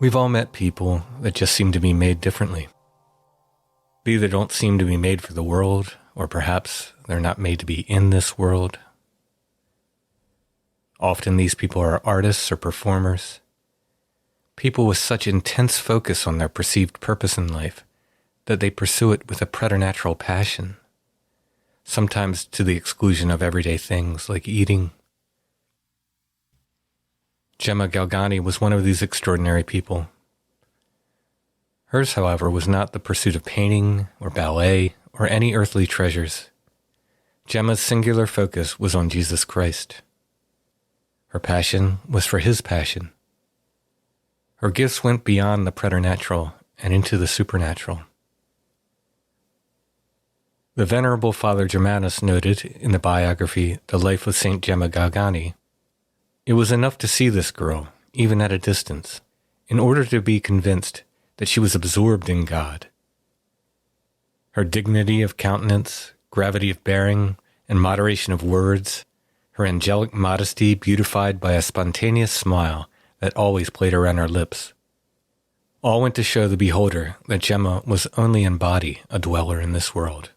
We've all met people that just seem to be made differently. They either don't seem to be made for the world, or perhaps they're not made to be in this world. Often these people are artists or performers, people with such intense focus on their perceived purpose in life that they pursue it with a preternatural passion, sometimes to the exclusion of everyday things like eating. Gemma Galgani was one of these extraordinary people. Hers, however, was not the pursuit of painting or ballet or any earthly treasures. Gemma's singular focus was on Jesus Christ. Her passion was for his passion. Her gifts went beyond the preternatural and into the supernatural. The Venerable Father Germanus noted in the biography, The Life of Saint Gemma Galgani, "It was enough to see this girl, even at a distance, in order to be convinced that she was absorbed in God. Her dignity of countenance, gravity of bearing, and moderation of words, her angelic modesty beautified by a spontaneous smile that always played around her lips, all went to show the beholder that Gemma was only in body a dweller in this world."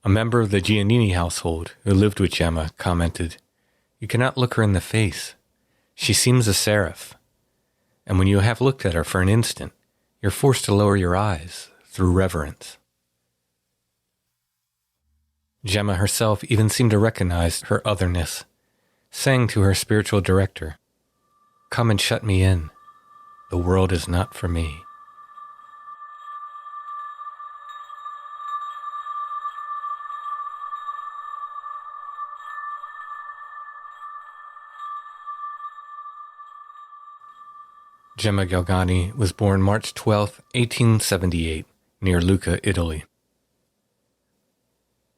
A member of the Giannini household who lived with Gemma commented, "You cannot look her in the face. She seems a seraph. And when you have looked at her for an instant, you're forced to lower your eyes through reverence." Gemma herself even seemed to recognize her otherness, saying to her spiritual director, "Come and shut me in. The world is not for me." Gemma Galgani was born March 12, 1878, near Lucca, Italy.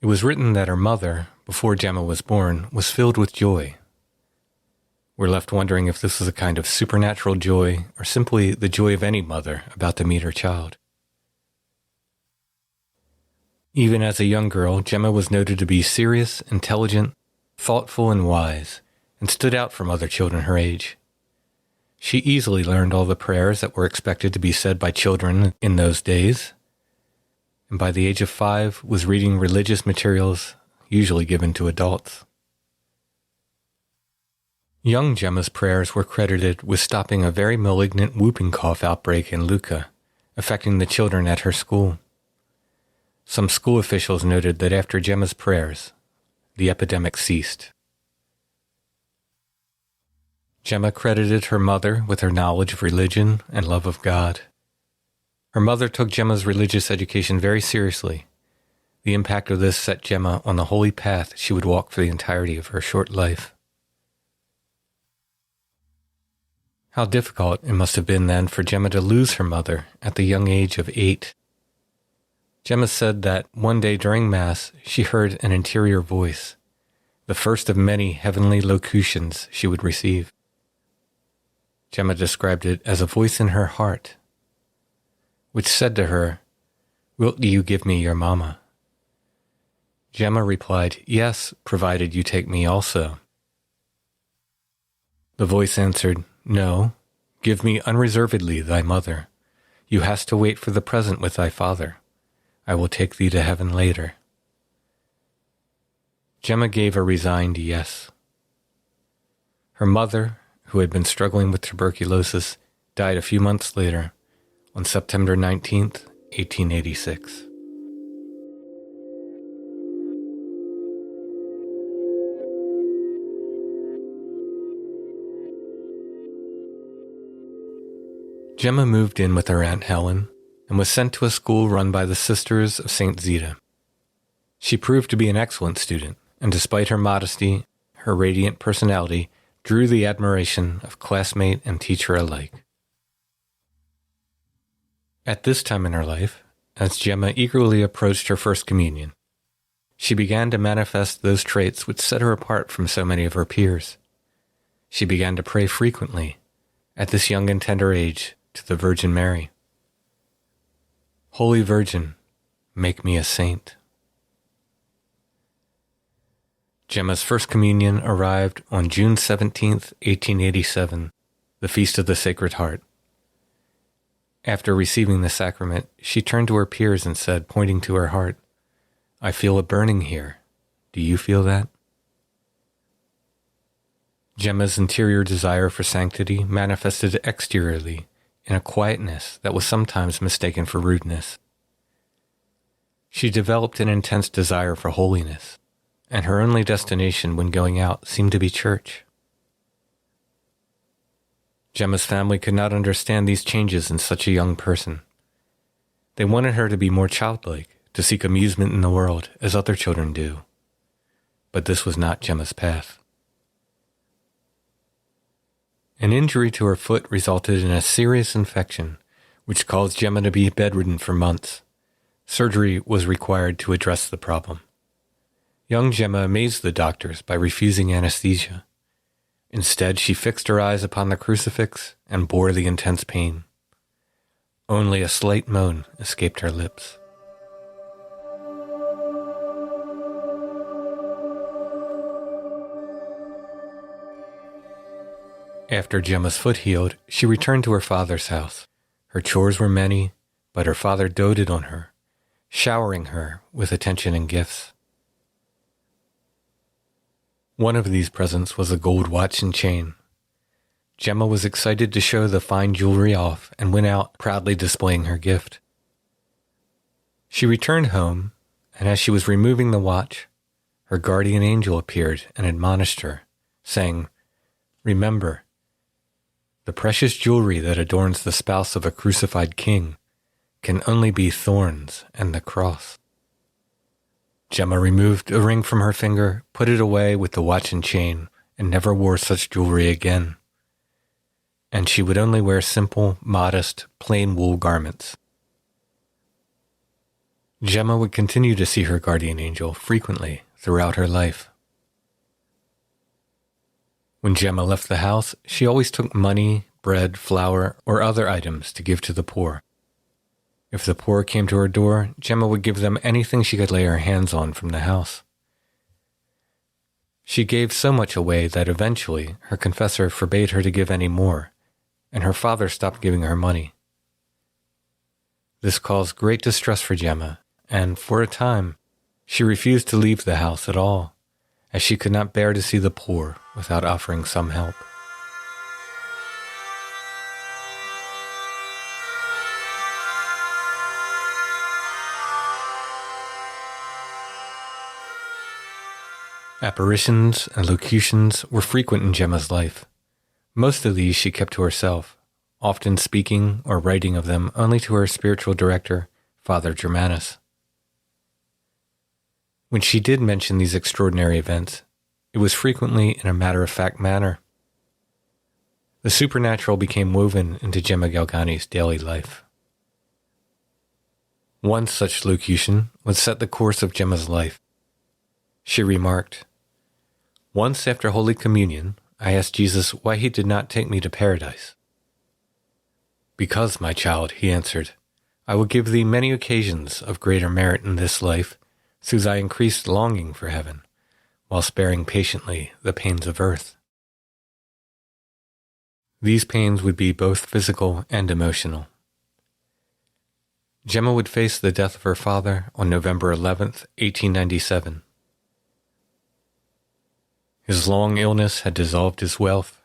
It was written that her mother, before Gemma was born, was filled with joy. We're left wondering if this was a kind of supernatural joy or simply the joy of any mother about to meet her child. Even as a young girl, Gemma was noted to be serious, intelligent, thoughtful, and wise, and stood out from other children her age. She easily learned all the prayers that were expected to be said by children in those days, and by the age of 5 was reading religious materials usually given to adults. Young Gemma's prayers were credited with stopping a very malignant whooping cough outbreak in Lucca, affecting the children at her school. Some school officials noted that after Gemma's prayers, the epidemic ceased. Gemma credited her mother with her knowledge of religion and love of God. Her mother took Gemma's religious education very seriously. The impact of this set Gemma on the holy path she would walk for the entirety of her short life. How difficult it must have been then for Gemma to lose her mother at the young age of 8. Gemma said that one day during Mass she heard an interior voice, the first of many heavenly locutions she would receive. Gemma described it as a voice in her heart, which said to her, "Wilt you give me your mama?" Gemma replied, "Yes, provided you take me also." The voice answered, "No, give me unreservedly thy mother. You hast to wait for the present with thy father. I will take thee to heaven later." Gemma gave a resigned yes. Her mother, who had been struggling with tuberculosis, died a few months later, on September 19th, 1886. Gemma moved in with her Aunt Helen and was sent to a school run by the Sisters of St. Zita. She proved to be an excellent student, and despite her modesty, her radiant personality drew the admiration of classmate and teacher alike. At this time in her life, as Gemma eagerly approached her first communion, she began to manifest those traits which set her apart from so many of her peers. She began to pray frequently, at this young and tender age, to the Virgin Mary. "Holy Virgin, make me a saint." Gemma's first communion arrived on June 17th, 1887, the Feast of the Sacred Heart. After receiving the sacrament, she turned to her peers and said, pointing to her heart, "I feel a burning here. Do you feel that?" Gemma's interior desire for sanctity manifested exteriorly in a quietness that was sometimes mistaken for rudeness. She developed an intense desire for holiness, and her only destination when going out seemed to be church. Gemma's family could not understand these changes in such a young person. They wanted her to be more childlike, to seek amusement in the world as other children do. But this was not Gemma's path. An injury to her foot resulted in a serious infection, which caused Gemma to be bedridden for months. Surgery was required to address the problem. Young Gemma amazed the doctors by refusing anesthesia. Instead, she fixed her eyes upon the crucifix and bore the intense pain. Only a slight moan escaped her lips. After Gemma's foot healed, she returned to her father's house. Her chores were many, but her father doted on her, showering her with attention and gifts. One of these presents was a gold watch and chain. Gemma was excited to show the fine jewelry off and went out proudly displaying her gift. She returned home, and as she was removing the watch, her guardian angel appeared and admonished her, saying, "Remember, the precious jewelry that adorns the spouse of a crucified king can only be thorns and the cross." Gemma removed a ring from her finger, put it away with the watch and chain, and never wore such jewelry again. And she would only wear simple, modest, plain wool garments. Gemma would continue to see her guardian angel frequently throughout her life. When Gemma left the house, she always took money, bread, flour, or other items to give to the poor. If the poor came to her door, Gemma would give them anything she could lay her hands on from the house. She gave so much away that eventually her confessor forbade her to give any more, and her father stopped giving her money. This caused great distress for Gemma, and for a time, she refused to leave the house at all, as she could not bear to see the poor without offering some help. Apparitions and locutions were frequent in Gemma's life. Most of these she kept to herself, often speaking or writing of them only to her spiritual director, Father Germanus. When she did mention these extraordinary events, it was frequently in a matter-of-fact manner. The supernatural became woven into Gemma Galgani's daily life. One such locution would set the course of Gemma's life. She remarked, "Once after Holy Communion, I asked Jesus why he did not take me to paradise. 'Because, my child,' he answered, 'I will give thee many occasions of greater merit in this life through thy increased longing for heaven, while sparing patiently the pains of earth.' These pains would be both physical and emotional. Gemma would face the death of her father on November 11th, 1897. His long illness had dissolved his wealth.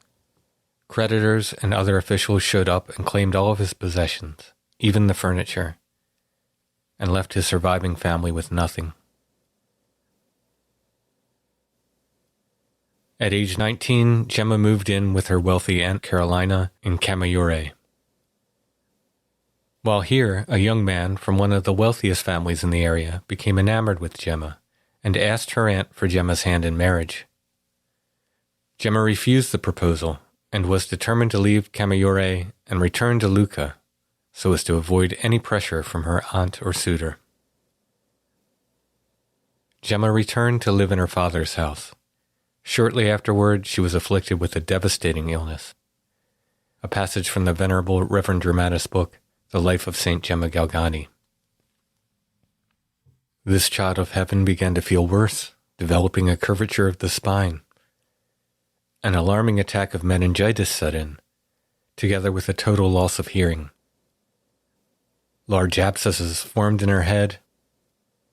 Creditors and other officials showed up and claimed all of his possessions, even the furniture, and left his surviving family with nothing. At age 19, Gemma moved in with her wealthy Aunt Carolina in Camaiore. While here, a young man from one of the wealthiest families in the area became enamored with Gemma and asked her aunt for Gemma's hand in marriage. Gemma refused the proposal and was determined to leave Camaiore and return to Lucca so as to avoid any pressure from her aunt or suitor. Gemma returned to live in her father's house. Shortly afterward, she was afflicted with a devastating illness. A passage from the Venerable Reverend Germanus' book, The Life of Saint Gemma Galgani. This child of heaven began to feel worse, developing a curvature of the spine. An alarming attack of meningitis set in, together with a total loss of hearing. Large abscesses formed in her head,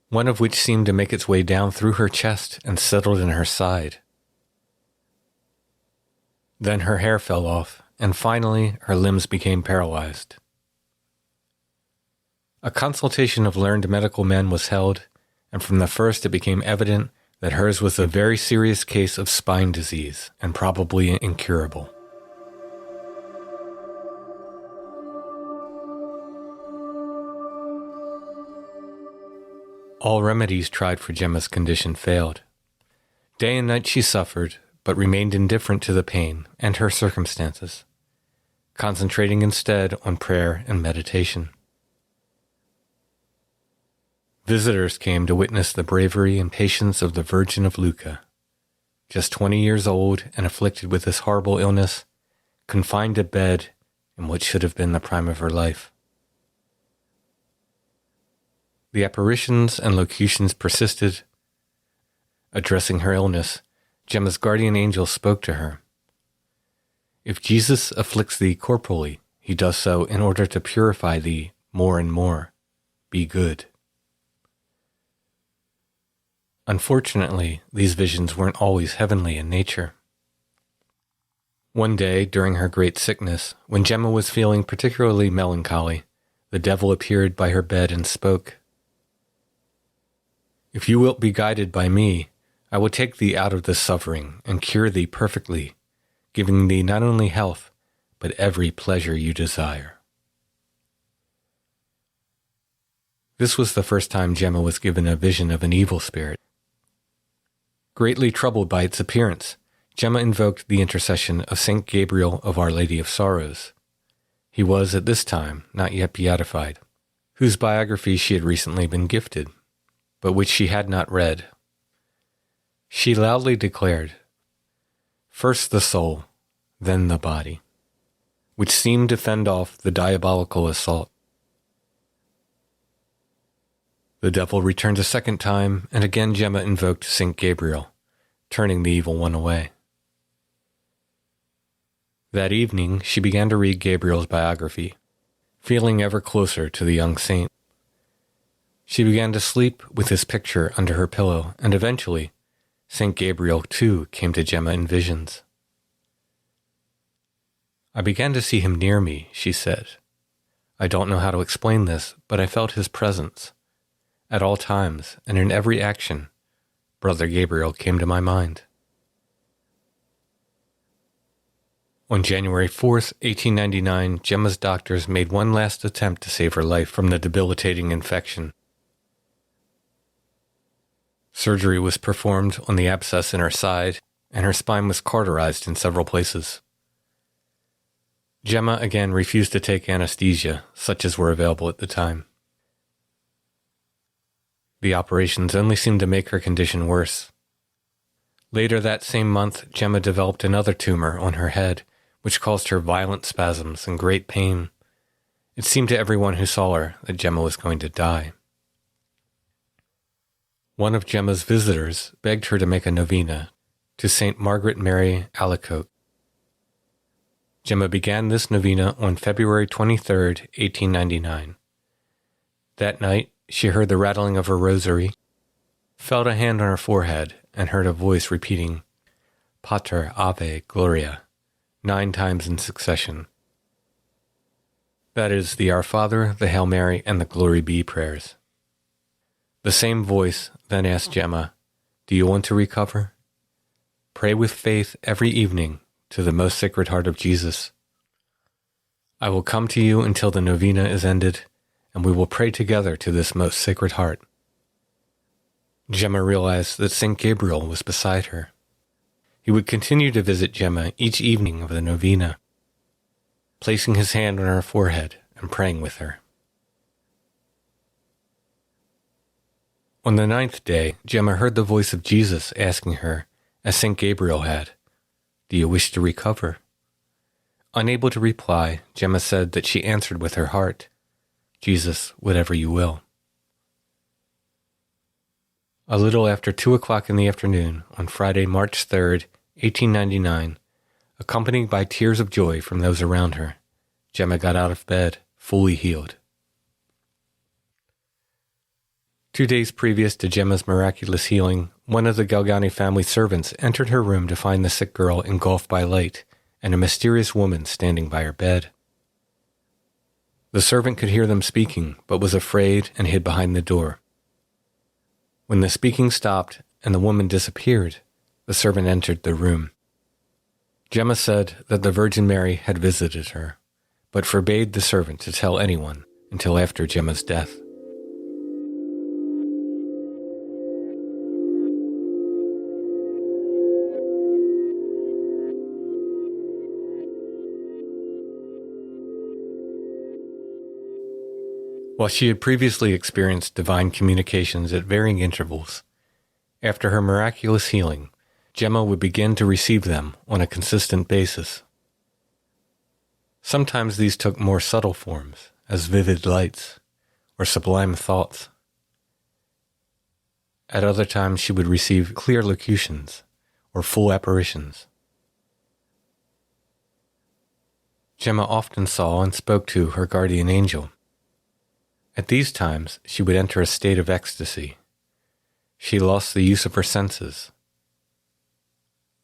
one of which seemed to make its way down through her chest and settled in her side. Then her hair fell off, and finally her limbs became paralyzed. A consultation of learned medical men was held, and from the first it became evident that hers was a very serious case of spine disease and probably incurable. All remedies tried for Gemma's condition failed. Day and night she suffered, but remained indifferent to the pain and her circumstances, concentrating instead on prayer and meditation. Visitors came to witness the bravery and patience of the Virgin of Lucca, just 20 years old and afflicted with this horrible illness, confined to bed in what should have been the prime of her life. The apparitions and locutions persisted. Addressing her illness, Gemma's guardian angel spoke to her. If Jesus afflicts thee corporally, he does so in order to purify thee more and more. Be good. Unfortunately, these visions weren't always heavenly in nature. One day, during her great sickness, when Gemma was feeling particularly melancholy, the devil appeared by her bed and spoke. If you wilt be guided by me, I will take thee out of this suffering and cure thee perfectly, giving thee not only health, but every pleasure you desire. This was the first time Gemma was given a vision of an evil spirit. Greatly troubled by its appearance, Gemma invoked the intercession of Saint Gabriel of Our Lady of Sorrows. He was, at this time, not yet beatified, whose biography she had recently been gifted, but which she had not read. She loudly declared, "First the soul, then the body," which seemed to fend off the diabolical assault. The devil returned a second time, and again Gemma invoked Saint Gabriel, turning the evil one away. That evening, she began to read Gabriel's biography, feeling ever closer to the young saint. She began to sleep with his picture under her pillow, and eventually, Saint Gabriel, too, came to Gemma in visions. I began to see him near me, she said. I don't know how to explain this, but I felt his presence. At all times, and in every action, Brother Gabriel came to my mind. On January 4th, 1899, Gemma's doctors made one last attempt to save her life from the debilitating infection. Surgery was performed on the abscess in her side, and her spine was cauterized in several places. Gemma again refused to take anesthesia, such as were available at the time. The operations only seemed to make her condition worse. Later that same month, Gemma developed another tumor on her head, which caused her violent spasms and great pain. It seemed to everyone who saw her that Gemma was going to die. One of Gemma's visitors begged her to make a novena to St. Margaret Mary Alacoque. Gemma began this novena on February 23rd, 1899. That night, she heard the rattling of her rosary, felt a hand on her forehead, and heard a voice repeating, Pater, Ave, Gloria, 9 times in succession. That is the Our Father, the Hail Mary, and the Glory Be prayers. The same voice then asked Gemma, Do you want to recover? Pray with faith every evening to the most sacred heart of Jesus. I will come to you until the novena is ended, and we will pray together to this most sacred heart. Gemma realized that St. Gabriel was beside her. He would continue to visit Gemma each evening of the novena, placing his hand on her forehead and praying with her. On the 9th day, Gemma heard the voice of Jesus asking her, as St. Gabriel had, Do you wish to recover? Unable to reply, Gemma said that she answered with her heart, Jesus, whatever you will. A little after 2 o'clock in the afternoon, on Friday, March 3rd, 1899, Accompanied by tears of joy from those around her, Gemma got out of bed, fully healed. 2 days previous to Gemma's miraculous healing, one of the Galgani family servants entered her room to find the sick girl engulfed by light and a mysterious woman standing by her bed. The servant could hear them speaking, but was afraid and hid behind the door. When the speaking stopped and the woman disappeared, the servant entered the room. Gemma said that the Virgin Mary had visited her, but forbade the servant to tell anyone until after Gemma's death. While she had previously experienced divine communications at varying intervals, after her miraculous healing, Gemma would begin to receive them on a consistent basis. Sometimes these took more subtle forms, as vivid lights or sublime thoughts. At other times she would receive clear locutions or full apparitions. Gemma often saw and spoke to her guardian angel. At these times, she would enter a state of ecstasy. She lost the use of her senses.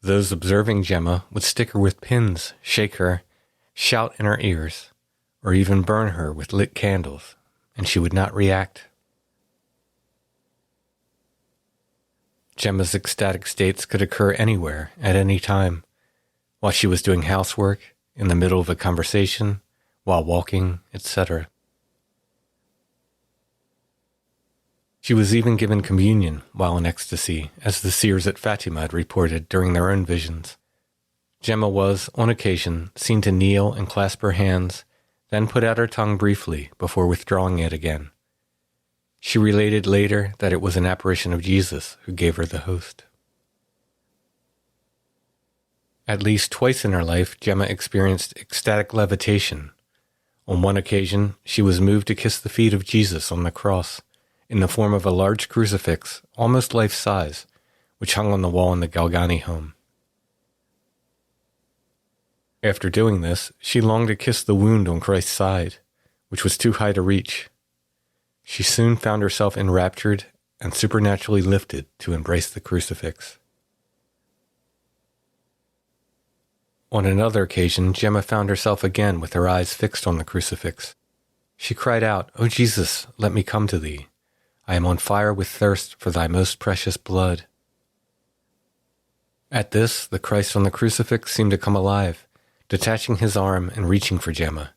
Those observing Gemma would stick her with pins, shake her, shout in her ears, or even burn her with lit candles, and she would not react. Gemma's ecstatic states could occur anywhere, at any time, while she was doing housework, in the middle of a conversation, while walking, etc. She was even given communion while in ecstasy, as the seers at Fatima had reported during their own visions. Gemma was, on occasion, seen to kneel and clasp her hands, then put out her tongue briefly before withdrawing it again. She related later that it was an apparition of Jesus who gave her the host. At least twice in her life, Gemma experienced ecstatic levitation. On one occasion, she was moved to kiss the feet of Jesus on the cross, in the form of a large crucifix, almost life-size, which hung on the wall in the Galgani home. After doing this, she longed to kiss the wound on Christ's side, which was too high to reach. She soon found herself enraptured and supernaturally lifted to embrace the crucifix. On another occasion, Gemma found herself again with her eyes fixed on the crucifix. She cried out, "O Jesus, let me come to thee. I am on fire with thirst for thy most precious blood." At this, the Christ on the crucifix seemed to come alive, detaching his arm and reaching for Gemma.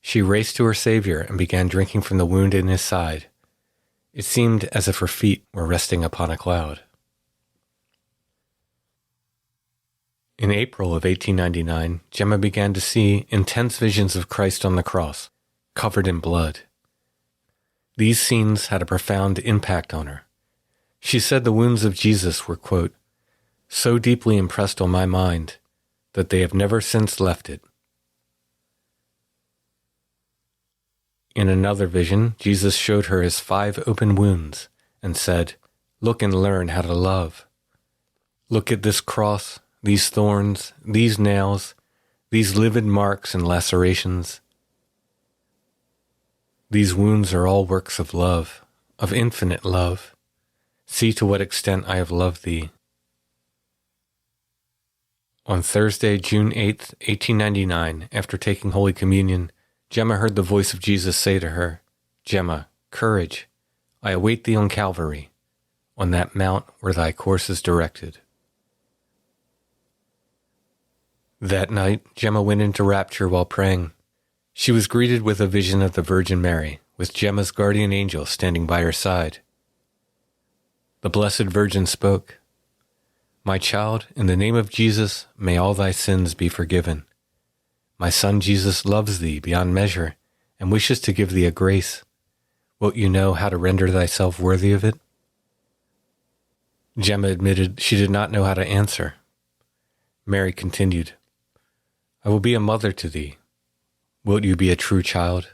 She raced to her Savior and began drinking from the wound in his side. It seemed as if her feet were resting upon a cloud. In April of 1899, Gemma began to see intense visions of Christ on the cross, covered in blood. These scenes had a profound impact on her. She said the wounds of Jesus were, quote, "so deeply impressed on my mind that they have never since left it." In another vision, Jesus showed her his 5 open wounds and said, "Look and learn how to love. Look at this cross, these thorns, these nails, these livid marks and lacerations. These wounds are all works of love, of infinite love. See to what extent I have loved thee." On Thursday, June 8, 1899, after taking Holy Communion, Gemma heard the voice of Jesus say to her, "Gemma, courage, I await thee on Calvary, on that mount where thy course is directed." That night, Gemma went into rapture while praying. She was greeted with a vision of the Virgin Mary, with Gemma's guardian angel standing by her side. The Blessed Virgin spoke, "My child, in the name of Jesus, may all thy sins be forgiven. My son Jesus loves thee beyond measure and wishes to give thee a grace. Wilt you know how to render thyself worthy of it?" Gemma admitted she did not know how to answer. Mary continued, "I will be a mother to thee. Wilt you be a true child?"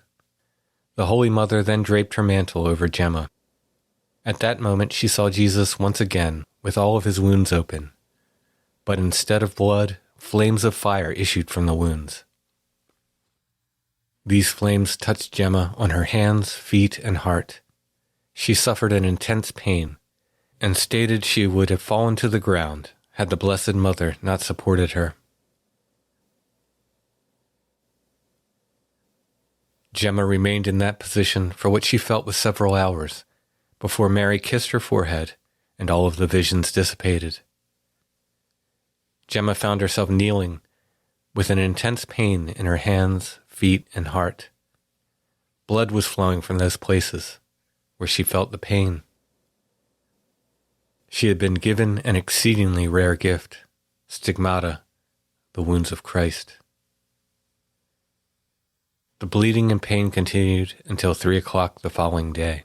The Holy Mother then draped her mantle over Gemma. At that moment she saw Jesus once again with all of his wounds open, but instead of blood flames of fire issued from the wounds. These flames touched Gemma on her hands, feet, and heart. She suffered an intense pain and stated she would have fallen to the ground had the Blessed Mother not supported her. Gemma remained in that position for what she felt was several hours before Mary kissed her forehead and all of the visions dissipated. Gemma found herself kneeling with an intense pain in her hands, feet, and heart. Blood was flowing from those places where she felt the pain. She had been given an exceedingly rare gift, stigmata, the wounds of Christ. The bleeding and pain continued until 3 o'clock the following day.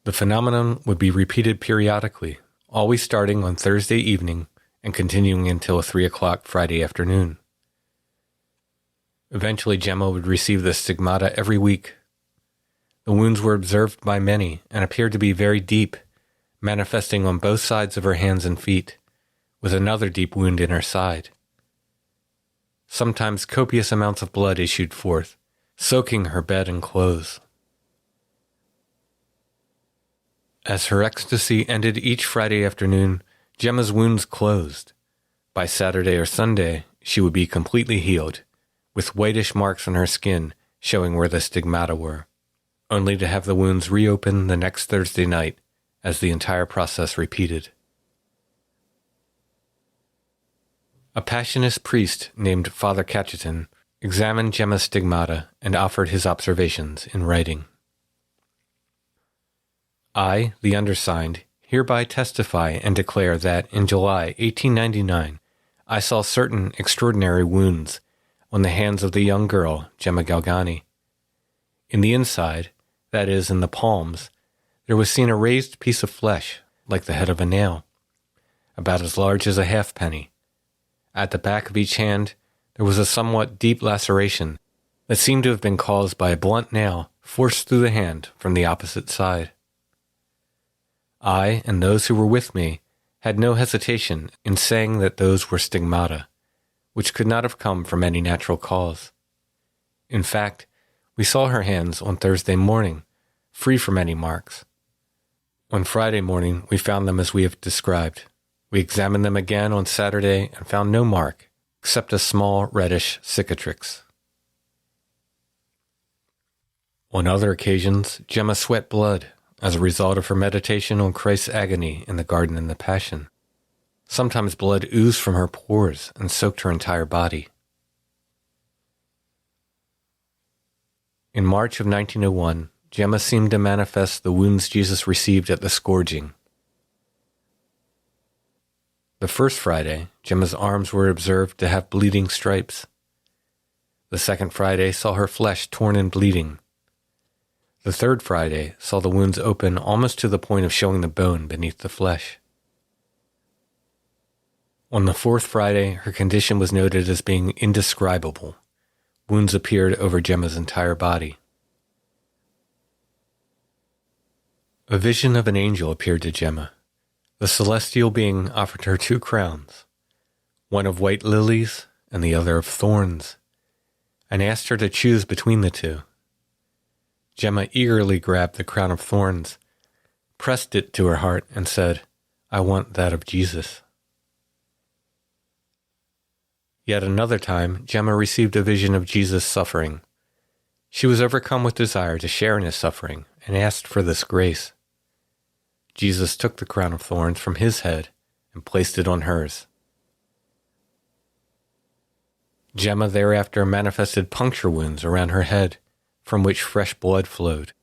The phenomenon would be repeated periodically, always starting on Thursday evening and continuing until 3 o'clock Friday afternoon. Eventually, Gemma would receive the stigmata every week. The wounds were observed by many and appeared to be very deep, manifesting on both sides of her hands and feet, with another deep wound in her side. Sometimes copious amounts of blood issued forth, soaking her bed and clothes. As her ecstasy ended each Friday afternoon, Gemma's wounds closed. By Saturday or Sunday, she would be completely healed, with whitish marks on her skin showing where the stigmata were, only to have the wounds reopen the next Thursday night as the entire process repeated. A Passionist priest named Father Cachetan examined Gemma's stigmata and offered his observations in writing. I, the undersigned, hereby testify and declare that in July 1899 I saw certain extraordinary wounds on the hands of the young girl, Gemma Galgani. In the inside, that is, in the palms, there was seen a raised piece of flesh, like the head of a nail, about as large as a halfpenny. At the back of each hand, there was a somewhat deep laceration that seemed to have been caused by a blunt nail forced through the hand from the opposite side. I and those who were with me had no hesitation in saying that those were stigmata, which could not have come from any natural cause. In fact, we saw her hands on Thursday morning, free from any marks. On Friday morning, we found them as we have described. We examined them again on Saturday and found no mark, except a small reddish cicatrix. On other occasions, Gemma sweat blood as a result of her meditation on Christ's agony in the garden and the Passion. Sometimes blood oozed from her pores and soaked her entire body. In March of 1901, Gemma seemed to manifest the wounds Jesus received at the scourging. The first Friday, Gemma's arms were observed to have bleeding stripes. The second Friday saw her flesh torn and bleeding. The third Friday saw the wounds open almost to the point of showing the bone beneath the flesh. On the fourth Friday, her condition was noted as being indescribable. Wounds appeared over Gemma's entire body. A vision of an angel appeared to Gemma. The celestial being offered her 2 crowns, one of white lilies and the other of thorns, and asked her to choose between the 2. Gemma eagerly grabbed the crown of thorns, pressed it to her heart, and said, "I want that of Jesus." Yet another time, Gemma received a vision of Jesus' suffering. She was overcome with desire to share in his suffering and asked for this grace. Jesus took the crown of thorns from his head and placed it on hers. Gemma thereafter manifested puncture wounds around her head, from which fresh blood flowed.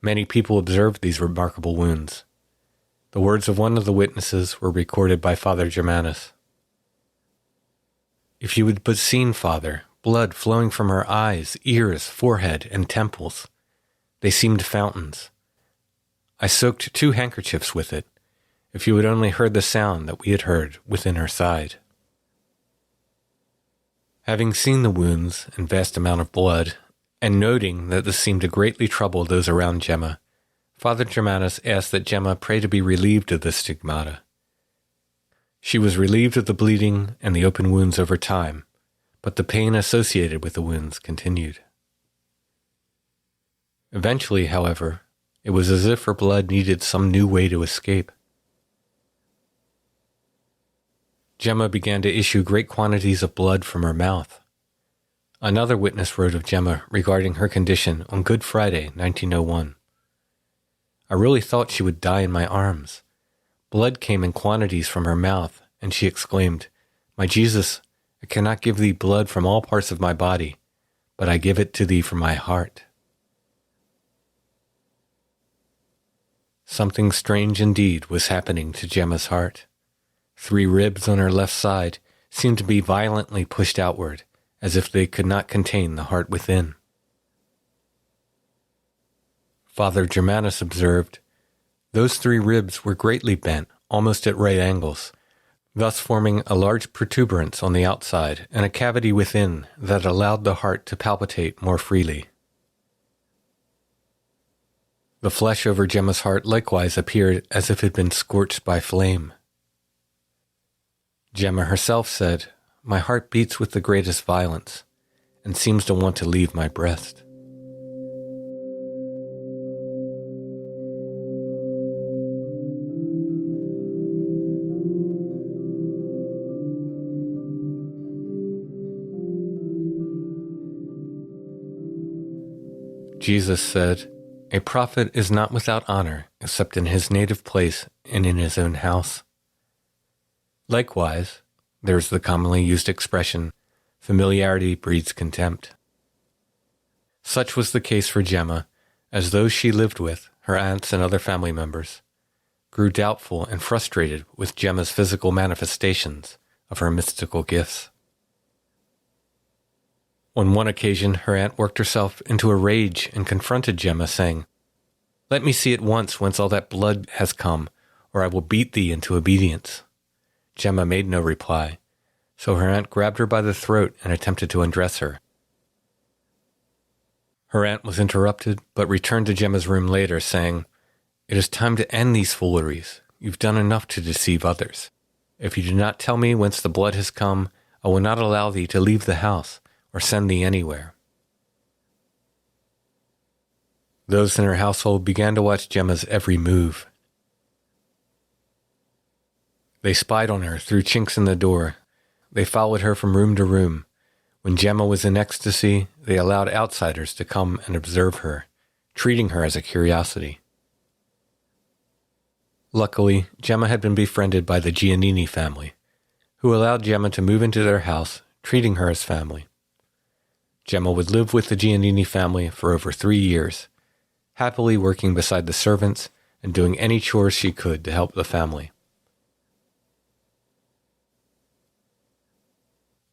Many people observed these remarkable wounds. The words of one of the witnesses were recorded by Father Germanus. "If you had but seen, Father, blood flowing from her eyes, ears, forehead, and temples. They seemed fountains. I soaked 2 handkerchiefs with it. If you had only heard the sound that we had heard within her side." Having seen the wounds and vast amount of blood, and noting that this seemed to greatly trouble those around Gemma, Father Germanus asked that Gemma pray to be relieved of the stigmata. She was relieved of the bleeding and the open wounds over time, but the pain associated with the wounds continued. Eventually, however, it was as if her blood needed some new way to escape. Gemma began to issue great quantities of blood from her mouth. Another witness wrote of Gemma regarding her condition on Good Friday, 1901. I really thought she would die in my arms. Blood came in quantities from her mouth, and she exclaimed, "My Jesus, I cannot give thee blood from all parts of my body, but I give it to thee from my heart." Something strange indeed was happening to Gemma's heart. 3 ribs on her left side seemed to be violently pushed outward, as if they could not contain the heart within. Father Germanus observed, "Those 3 ribs were greatly bent, almost at right angles, thus forming a large protuberance on the outside and a cavity within that allowed the heart to palpitate more freely." The flesh over Gemma's heart likewise appeared as if it had been scorched by flame. Gemma herself said, "My heart beats with the greatest violence and seems to want to leave my breast." Jesus said, "A prophet is not without honor except in his native place and in his own house." Likewise, there is the commonly used expression, "Familiarity breeds contempt." Such was the case for Gemma, as those she lived with, her aunts and other family members, grew doubtful and frustrated with Gemma's physical manifestations of her mystical gifts. On one occasion, her aunt worked herself into a rage and confronted Gemma, saying, "Let me see at once whence all that blood has come, or I will beat thee into obedience." Gemma made no reply, so her aunt grabbed her by the throat and attempted to undress her. Her aunt was interrupted, but returned to Gemma's room later, saying, "It is time to end these fooleries. You've done enough to deceive others. If you do not tell me whence the blood has come, I will not allow thee to leave the house or send thee anywhere." Those in her household began to watch Gemma's every move. They spied on her through chinks in the door. They followed her from room to room. When Gemma was in ecstasy, they allowed outsiders to come and observe her, treating her as a curiosity. Luckily, Gemma had been befriended by the Giannini family, who allowed Gemma to move into their house, treating her as family. Gemma would live with the Giannini family for over 3 years, happily working beside the servants and doing any chores she could to help the family.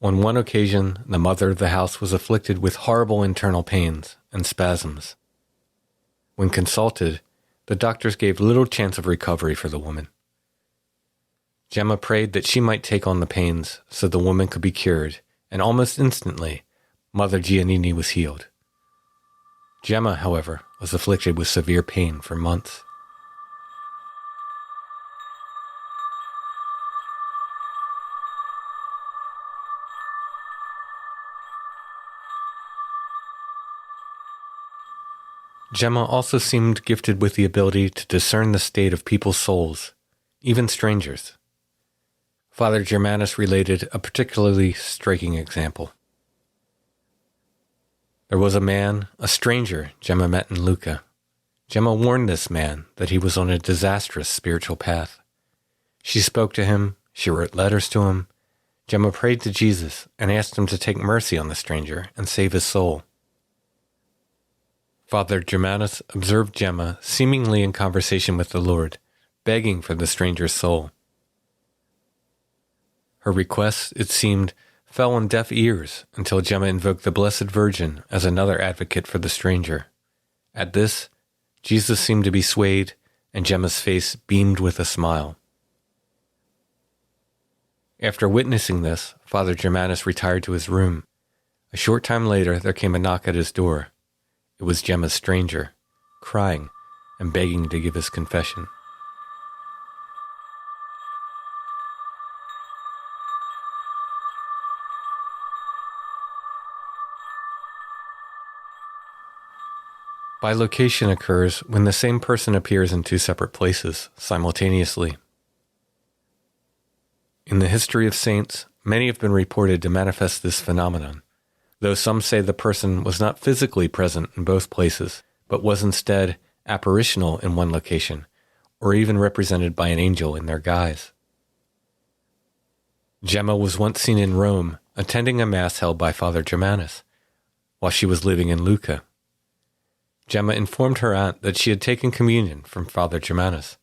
On one occasion, the mother of the house was afflicted with horrible internal pains and spasms. When consulted, the doctors gave little chance of recovery for the woman. Gemma prayed that she might take on the pains so the woman could be cured, and almost instantly, Mother Giannini was healed. Gemma, however, was afflicted with severe pain for months. Gemma also seemed gifted with the ability to discern the state of people's souls, even strangers. Father Germanus related a particularly striking example. There was a man, a stranger, Gemma met in Lucca. Gemma warned this man that he was on a disastrous spiritual path. She spoke to him, she wrote letters to him. Gemma prayed to Jesus and asked him to take mercy on the stranger and save his soul. Father Germanus observed Gemma seemingly in conversation with the Lord, begging for the stranger's soul. Her requests, it seemed, fell on deaf ears until Gemma invoked the Blessed Virgin as another advocate for the stranger. At this, Jesus seemed to be swayed, and Gemma's face beamed with a smile. After witnessing this, Father Germanus retired to his room. A short time later, there came a knock at his door. It was Gemma's stranger, crying and begging to give his confession. Bilocation occurs when the same person appears in two separate places simultaneously. In the history of saints, many have been reported to manifest this phenomenon, though some say the person was not physically present in both places, but was instead apparitional in one location, or even represented by an angel in their guise. Gemma was once seen in Rome attending a mass held by Father Germanus, while she was living in Lucca. Gemma informed her aunt that she had taken communion from Father Germanus.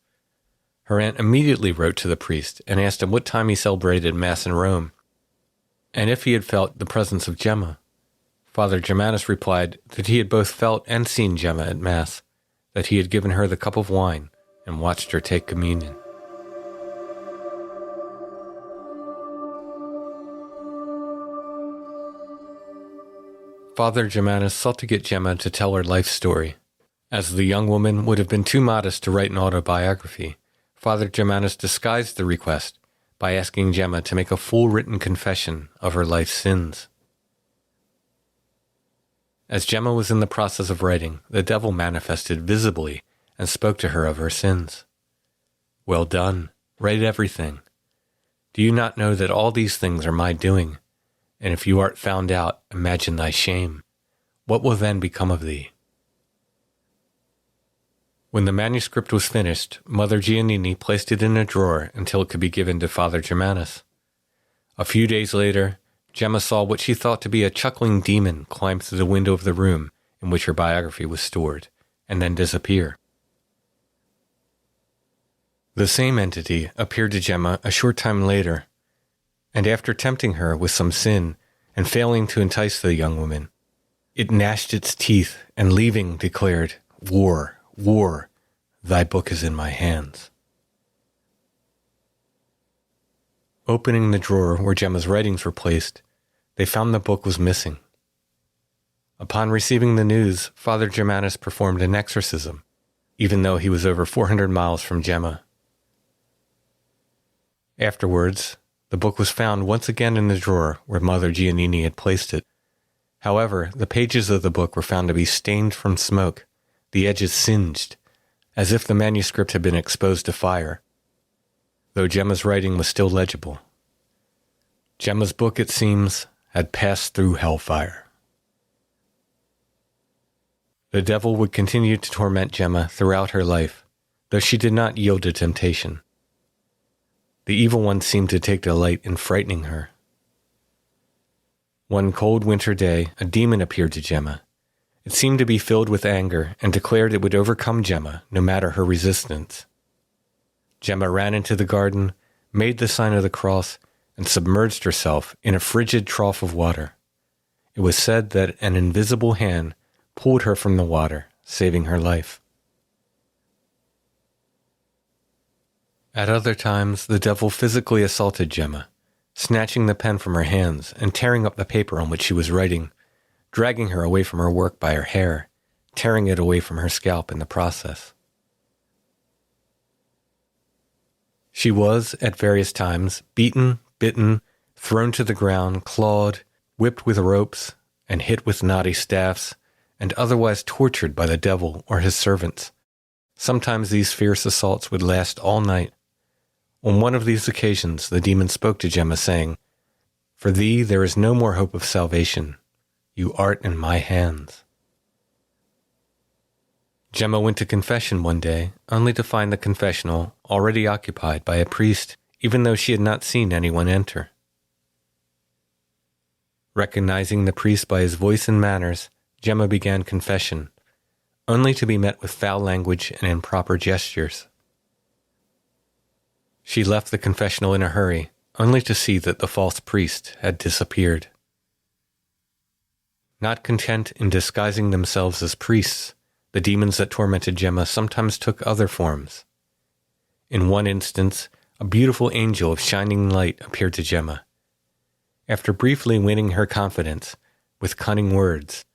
Her aunt immediately wrote to the priest and asked him what time he celebrated Mass in Rome, and if he had felt the presence of Gemma. Father Germanus replied that he had both felt and seen Gemma at Mass, that he had given her the cup of wine and watched her take communion. Father Germanus sought to get Gemma to tell her life story. As the young woman would have been too modest to write an autobiography, Father Germanus disguised the request by asking Gemma to make a full written confession of her life's sins. As Gemma was in the process of writing, the devil manifested visibly and spoke to her of her sins. "Well done, write everything. Do you not know that all these things are my doing? And if you art found out, imagine thy shame. What will then become of thee?" When the manuscript was finished, Mother Giannini placed it in a drawer until it could be given to Father Germanus. A few days later, Gemma saw what she thought to be a chuckling demon climb through the window of the room in which her biography was stored, and then disappear. The same entity appeared to Gemma a short time later, and after tempting her with some sin and failing to entice the young woman, it gnashed its teeth and leaving declared, "War, war, thy book is in my hands." Opening the drawer where Gemma's writings were placed, they found the book was missing. Upon receiving the news, Father Germanus performed an exorcism, even though he was over 400 miles from Gemma. Afterwards, the book was found once again in the drawer where Mother Giannini had placed it. However, the pages of the book were found to be stained from smoke, the edges singed, as if the manuscript had been exposed to fire, though Gemma's writing was still legible. Gemma's book, it seems, had passed through hellfire. The devil would continue to torment Gemma throughout her life, though she did not yield to temptation. The evil one seemed to take delight in frightening her. One cold winter day, a demon appeared to Gemma. It seemed to be filled with anger and declared it would overcome Gemma no matter her resistance. Gemma ran into the garden, made the sign of the cross, and submerged herself in a frigid trough of water. It was said that an invisible hand pulled her from the water, saving her life. At other times, the devil physically assaulted Gemma, snatching the pen from her hands and tearing up the paper on which she was writing, dragging her away from her work by her hair, tearing it away from her scalp in the process. She was, at various times, beaten, bitten, thrown to the ground, clawed, whipped with ropes, and hit with knotty staffs, and otherwise tortured by the devil or his servants. Sometimes these fierce assaults would last all night. On one of these occasions, the demon spoke to Gemma, saying, "For thee there is no more hope of salvation. You art in my hands." Gemma went to confession one day, only to find the confessional already occupied by a priest, even though she had not seen anyone enter. Recognizing the priest by his voice and manners, Gemma began confession, only to be met with foul language and improper gestures. She left the confessional in a hurry, only to see that the false priest had disappeared. Not content in disguising themselves as priests, the demons that tormented Gemma sometimes took other forms. In one instance, a beautiful angel of shining light appeared to Gemma. After briefly winning her confidence with cunning words,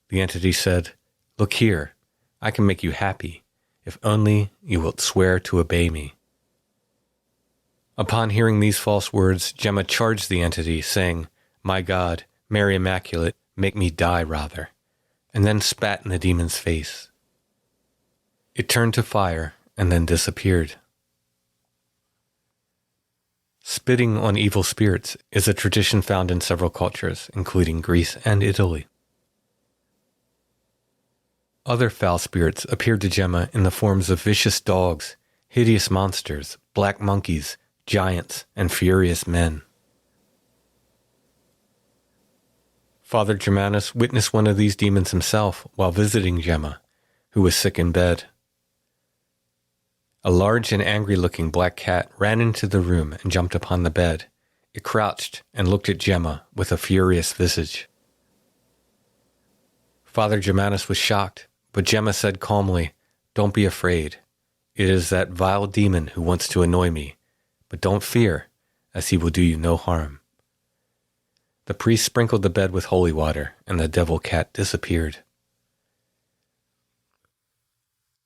the entity said, "Look here, I can make you happy, if only you wilt swear to obey me." Upon hearing these false words, Gemma charged the entity, saying, "My God, Mary Immaculate, make me die rather," and then spat in the demon's face, It turned to fire and then disappeared. Spitting on evil spirits is a tradition found in several cultures, including Greece and Italy. Other foul spirits appeared to Gemma in the forms of vicious dogs, hideous monsters, black monkeys, giants, and furious men. Father Germanus witnessed one of these demons himself while visiting Gemma, who was sick in bed. A large and angry-looking black cat ran into the room and jumped upon the bed. It crouched and looked at Gemma with a furious visage. Father Germanus was shocked, but Gemma said calmly, "Don't be afraid. It is that vile demon who wants to annoy me, but don't fear, as he will do you no harm." The priest sprinkled the bed with holy water, and the devil cat disappeared.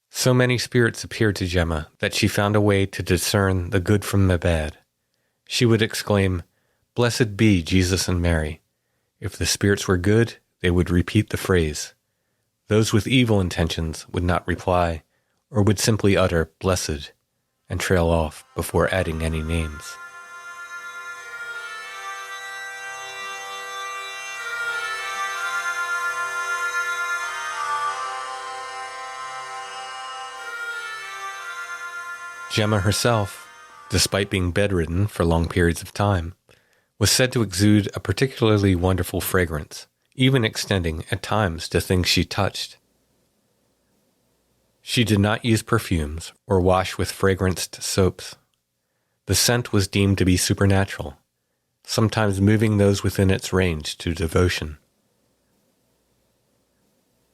So many spirits appeared to Gemma that she found a way to discern the good from the bad. She would exclaim, "Blessed be Jesus and Mary." If the spirits were good, they would repeat the phrase. Those with evil intentions would not reply, or would simply utter "blessed" and trail off before adding any names. Gemma herself, despite being bedridden for long periods of time, was said to exude a particularly wonderful fragrance, even extending at times to things she touched. She did not use perfumes or wash with fragranced soaps. The scent was deemed to be supernatural, sometimes moving those within its range to devotion.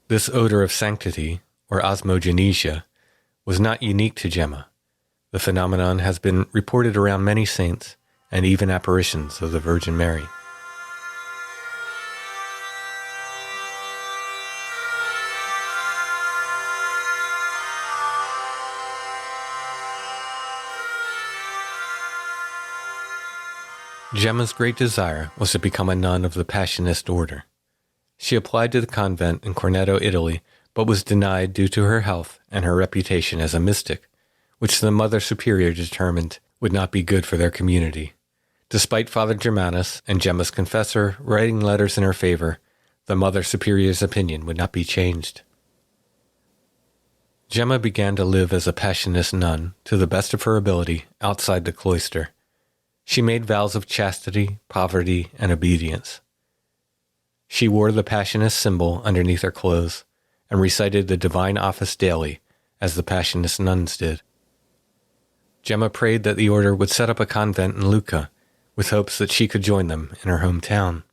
This odor of sanctity, or osmogenesia, was not unique to Gemma. The phenomenon has been reported around many saints and even apparitions of the Virgin Mary. Gemma's great desire was to become a nun of the Passionist order. She applied to the convent in Corneto, Italy, but was denied due to her health and her reputation as a mystic, which the Mother Superior determined would not be good for their community. Despite Father Germanus and Gemma's confessor writing letters in her favor, the Mother Superior's opinion would not be changed. Gemma began to live as a Passionist nun to the best of her ability outside the cloister. She made vows of chastity, poverty, and obedience. She wore the Passionist symbol underneath her clothes and recited the divine office daily, as the Passionist nuns did. Gemma prayed that the order would set up a convent in Lucca, with hopes that she could join them in her hometown.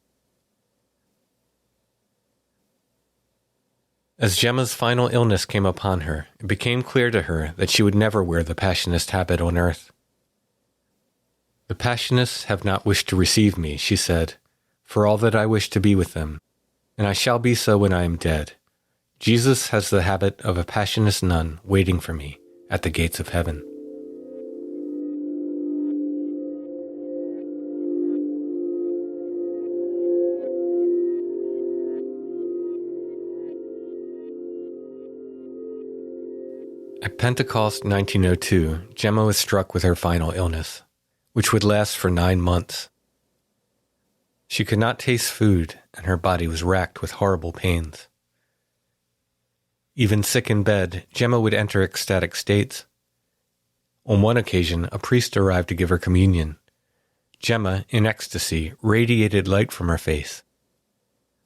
As Gemma's final illness came upon her, it became clear to her that she would never wear the Passionist habit on earth. "The Passionists have not wished to receive me," she said, "for all that I wish to be with them, and I shall be so when I am dead. Jesus has the habit of a Passionist nun waiting for me at the gates of heaven." At Pentecost 1902, Gemma was struck with her final illness, which would last for 9 months. She could not taste food, and her body was racked with horrible pains. Even sick in bed, Gemma would enter ecstatic states. On one occasion, a priest arrived to give her communion. Gemma, in ecstasy, radiated light from her face.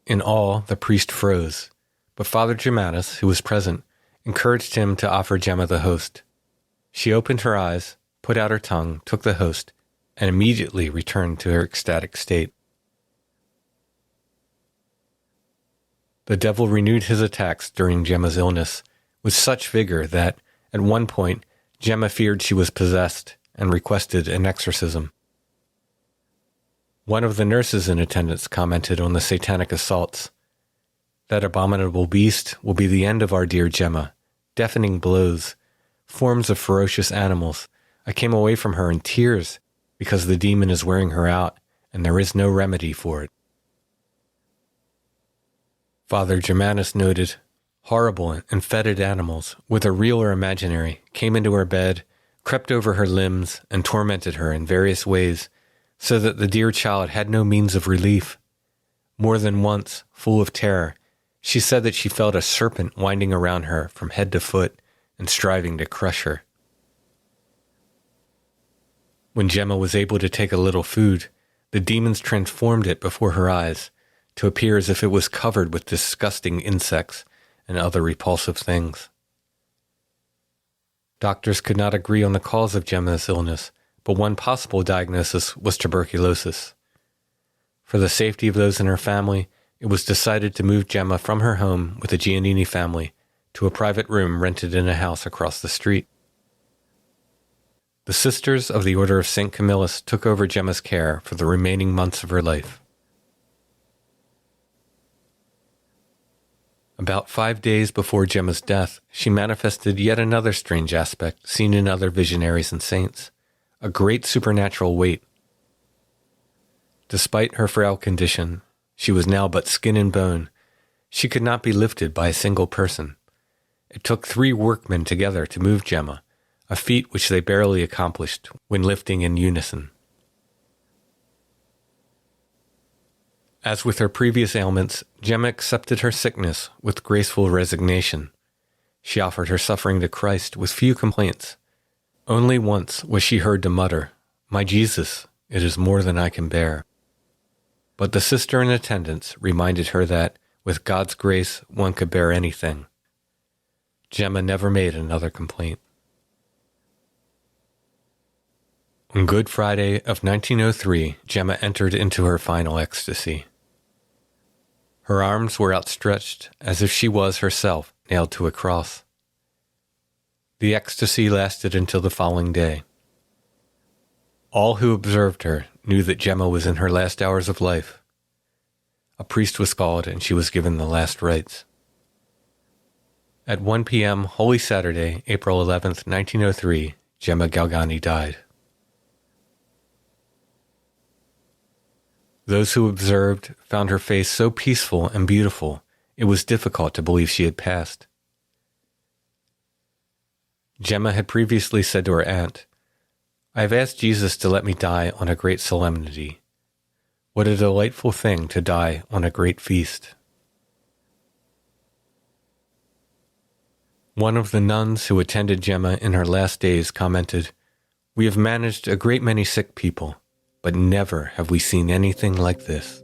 In awe, the priest froze, but Father Germanus, who was present, encouraged him to offer Gemma the host. She opened her eyes, put out her tongue, took the host, and immediately returned to her ecstatic state. The devil renewed his attacks during Gemma's illness with such vigor that, at one point, Gemma feared she was possessed and requested an exorcism. One of the nurses in attendance commented on the satanic assaults. "That abominable beast will be the end of our dear Gemma. Deafening blows, forms of ferocious animals. I came away from her in tears because the demon is wearing her out, and there is no remedy for it." Father Germanus noted, Horrible and fetid animals, whether real or imaginary, came into her bed, crept over her limbs, and tormented her in various ways, so that the dear child had no means of relief. More than once, full of terror, she said that she felt a serpent winding around her from head to foot and striving to crush her. When Gemma was able to take a little food, the demons transformed it before her eyes to appear as if it was covered with disgusting insects and other repulsive things. Doctors could not agree on the cause of Gemma's illness, but one possible diagnosis was tuberculosis. For the safety of those in her family, it was decided to move Gemma from her home with the Giannini family to a private room rented in a house across the street. The Sisters of the Order of St. Camillus took over Gemma's care for the remaining months of her life. About 5 days before Gemma's death, she manifested yet another strange aspect seen in other visionaries and saints, a great supernatural weight. Despite her frail condition, she was now but skin and bone. She could not be lifted by a single person. It took 3 workmen together to move Gemma, a feat which they barely accomplished when lifting in unison. As with her previous ailments, Gemma accepted her sickness with graceful resignation. She offered her suffering to Christ with few complaints. Only once was she heard to mutter, "My Jesus, it is more than I can bear." But the sister in attendance reminded her that, with God's grace, one could bear anything. Gemma never made another complaint. On Good Friday of 1903, Gemma entered into her final ecstasy. Her arms were outstretched as if she was herself nailed to a cross. The ecstasy lasted until the following day. All who observed her knew that Gemma was in her last hours of life. A priest was called and she was given the last rites. At 1 p.m. Holy Saturday, April 11th, 1903, Gemma Galgani died. Those who observed found her face so peaceful and beautiful, it was difficult to believe she had passed. Gemma had previously said to her aunt, "I have asked Jesus to let me die on a great solemnity. What a delightful thing to die on a great feast." One of the nuns who attended Gemma in her last days commented, "We have managed a great many sick people, but never have we seen anything like this."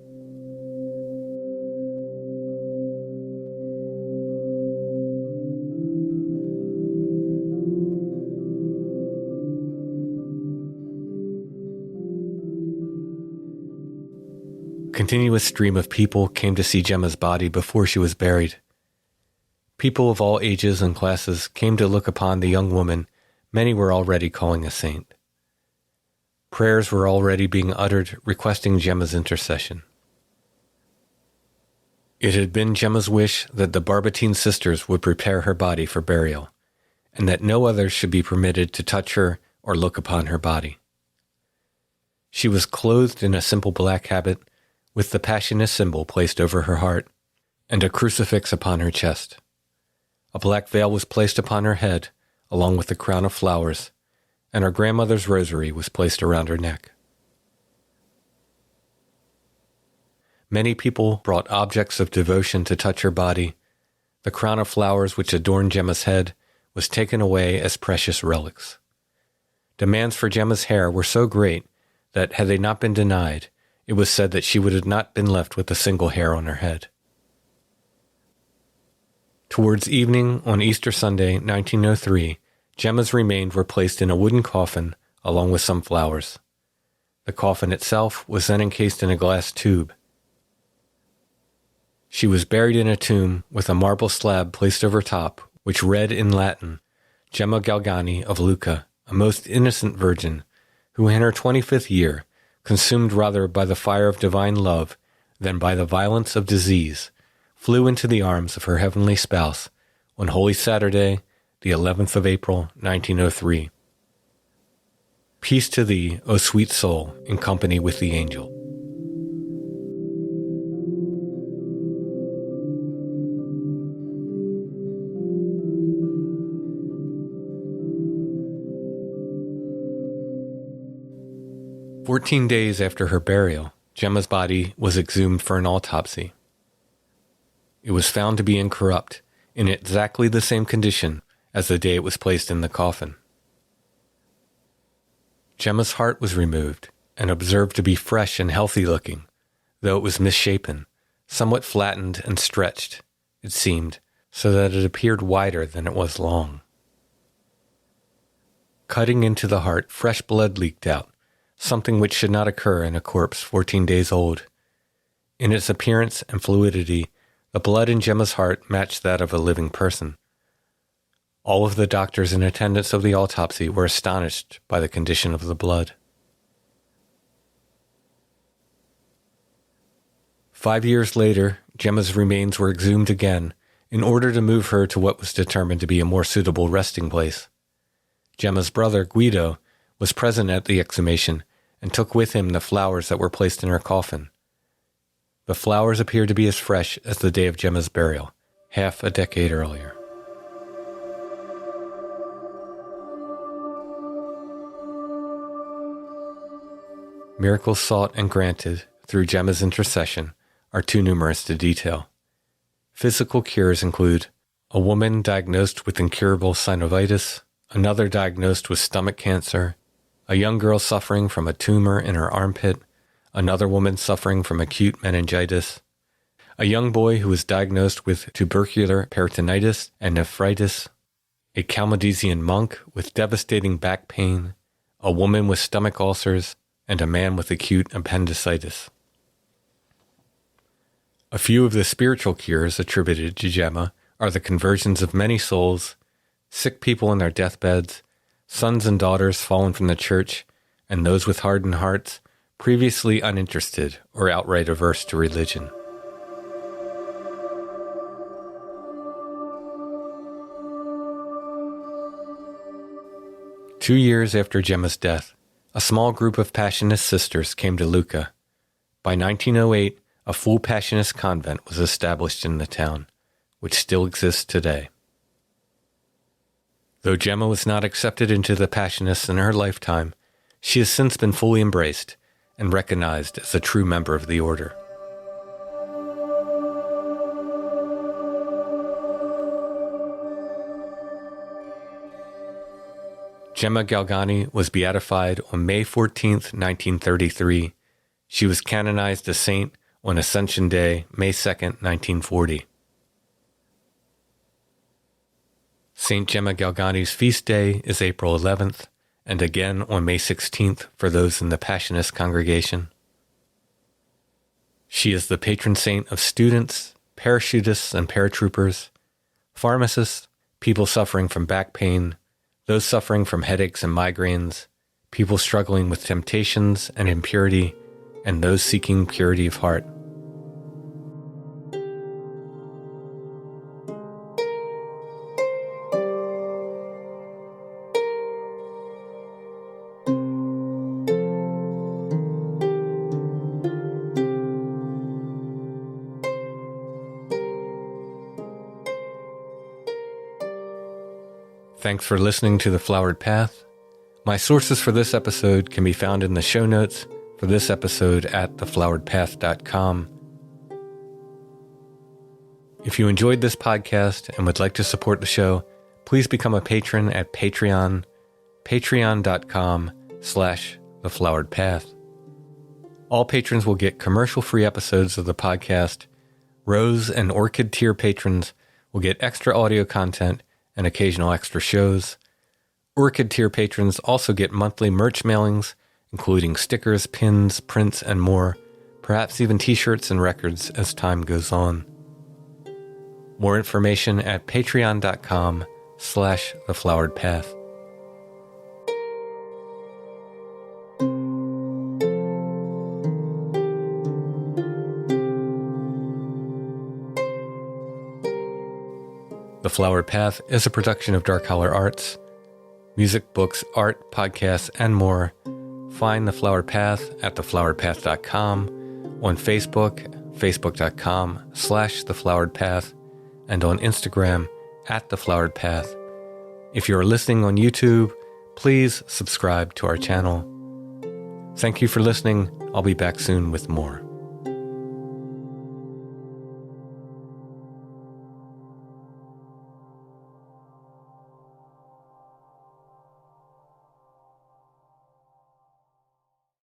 A continuous stream of people came to see Gemma's body before she was buried. People of all ages and classes came to look upon the young woman many were already calling a saint. Prayers were already being uttered requesting Gemma's intercession. It had been Gemma's wish that the Barbatine sisters would prepare her body for burial, and that no others should be permitted to touch her or look upon her body. She was clothed in a simple black habit, with the Passionist symbol placed over her heart, and a crucifix upon her chest. A black veil was placed upon her head, along with the crown of flowers, and her grandmother's rosary was placed around her neck. Many people brought objects of devotion to touch her body. The crown of flowers which adorned Gemma's head was taken away as precious relics. Demands for Gemma's hair were so great that, had they not been denied, it was said that she would have not been left with a single hair on her head. Towards evening on Easter Sunday, 1903, Gemma's remains were placed in a wooden coffin along with some flowers. The coffin itself was then encased in a glass tube. She was buried in a tomb with a marble slab placed over top, which read in Latin, "Gemma Galgani of Lucca, a most innocent virgin, who in her 25th year, consumed rather by the fire of divine love than by the violence of disease, flew into the arms of her heavenly spouse on Holy Saturday, the 11th of April, 1903. Peace to thee, O sweet soul, in company with the angel." 14 days after her burial, Gemma's body was exhumed for an autopsy. It was found to be incorrupt, in exactly the same condition as the day it was placed in the coffin. Gemma's heart was removed and observed to be fresh and healthy looking, though it was misshapen, somewhat flattened and stretched, it seemed, so that it appeared wider than it was long. Cutting into the heart, fresh blood leaked out, something which should not occur in a corpse 14 days old. In its appearance and fluidity, the blood in Gemma's heart matched that of a living person. All of the doctors in attendance of the autopsy were astonished by the condition of the blood. 5 years later, Gemma's remains were exhumed again in order to move her to what was determined to be a more suitable resting place. Gemma's brother, Guido, was present at the exhumation and took with him the flowers that were placed in her coffin. The flowers appeared to be as fresh as the day of Gemma's burial, half a decade earlier. Miracles sought and granted through Gemma's intercession are too numerous to detail. Physical cures include a woman diagnosed with incurable synovitis, another diagnosed with stomach cancer, a young girl suffering from a tumor in her armpit, another woman suffering from acute meningitis, a young boy who was diagnosed with tubercular peritonitis and nephritis, a Chalmodesian monk with devastating back pain, a woman with stomach ulcers, and a man with acute appendicitis. A few of the spiritual cures attributed to Gemma are the conversions of many souls, sick people in their deathbeds, sons and daughters fallen from the church, and those with hardened hearts, previously uninterested or outright averse to religion. Two years after Gemma's death, a small group of Passionist sisters came to Lucca. By 1908, a full Passionist convent was established in the town, which still exists today. Though Gemma was not accepted into the Passionists in her lifetime, she has since been fully embraced and recognized as a true member of the order. Gemma Galgani was beatified on May 14, 1933. She was canonized a saint on Ascension Day, May 2, 1940. Saint Gemma Galgani's feast day is April 11th, and again on May 16th for those in the Passionist congregation. She is the patron saint of students, parachutists and paratroopers, pharmacists, people suffering from back pain, those suffering from headaches and migraines, people struggling with temptations and impurity, and those seeking purity of heart. Thanks for listening to The Flowered Path. My sources for this episode can be found in the show notes for this episode at thefloweredpath.com. If you enjoyed this podcast and would like to support the show, please become a patron at Patreon, patreon.com/thefloweredpath. All patrons will get commercial-free episodes of the podcast. Rose and Orchid tier patrons will get extra audio content and occasional extra shows. Orchid tier patrons also get monthly merch mailings, including stickers, pins, prints, and more, perhaps even t-shirts and records as time goes on. More information at patreon.com/thefloweredpath. The Flowered Path is a production of Dark Holler Arts. Music, books, art, podcasts, and more. Find The Flowered Path at thefloweredpath.com, on Facebook, facebook.com/thefloweredpath, and on Instagram at thefloweredpath. If you are listening on YouTube, please subscribe to our channel. Thank you for listening. I'll be back soon with more.